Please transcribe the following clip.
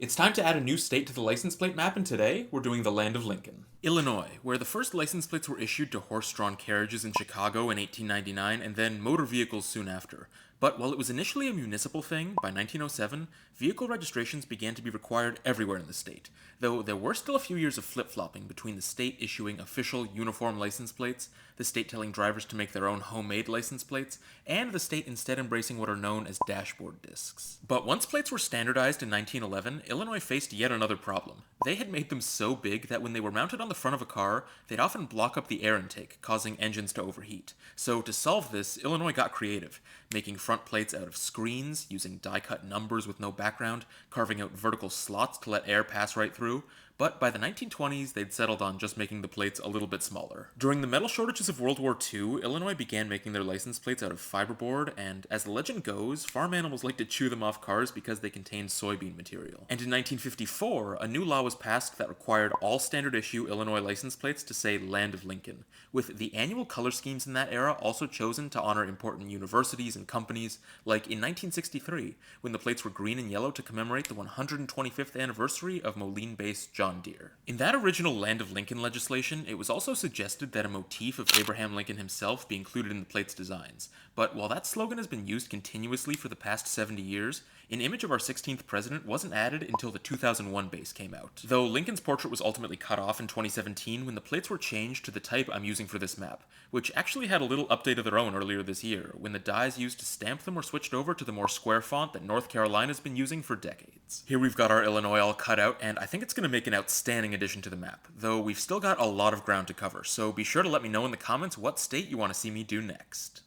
It's time to add a new state to the license plate map, and today we're doing the land of Lincoln. Illinois, where the first license plates were issued to horse-drawn carriages in Chicago in 1899 and then motor vehicles soon after. But while it was initially a municipal thing, by 1907, vehicle registrations began to be required everywhere in the state, though there were still a few years of flip-flopping between the state issuing official uniform license plates, the state telling drivers to make their own homemade license plates, and the state instead embracing what are known as dashboard discs. But once plates were standardized in 1911, Illinois faced yet another problem. They had made them so big that when they were mounted on the front of a car, they'd often block up the air intake, causing engines to overheat. So to solve this, Illinois got creative, making front plates out of screens, using die-cut numbers with no background, carving out vertical slots to let air pass right through. But by the 1920s, they'd settled on just making the plates a little bit smaller. During the metal shortages of World War II, Illinois began making their license plates out of fiberboard, and as the legend goes, farm animals like to chew them off cars because they contained soybean material. And in 1954, a new law was passed that required all standard issue Illinois license plates to say Land of Lincoln, with the annual color schemes in that era also chosen to honor important universities and companies, like in 1963, when the plates were green and yellow to commemorate the 125th anniversary of Moline-based John Deere. In that original Land of Lincoln legislation, it was also suggested that a motif of Abraham Lincoln himself be included in the plate's designs. But while that slogan has been used continuously for the past 70 years, an image of our 16th president wasn't added until the 2001 base came out. Though Lincoln's portrait was ultimately cut off in 2017 when the plates were changed to the type I'm using for this map, which actually had a little update of their own earlier this year, when the dies used to stamp them were switched over to the more square font that North Carolina's been using for decades. Here we've got our Illinois all cut out, and I think it's going to make an outstanding addition to the map, though we've still got a lot of ground to cover, so be sure to let me know in the comments what state you want to see me do next.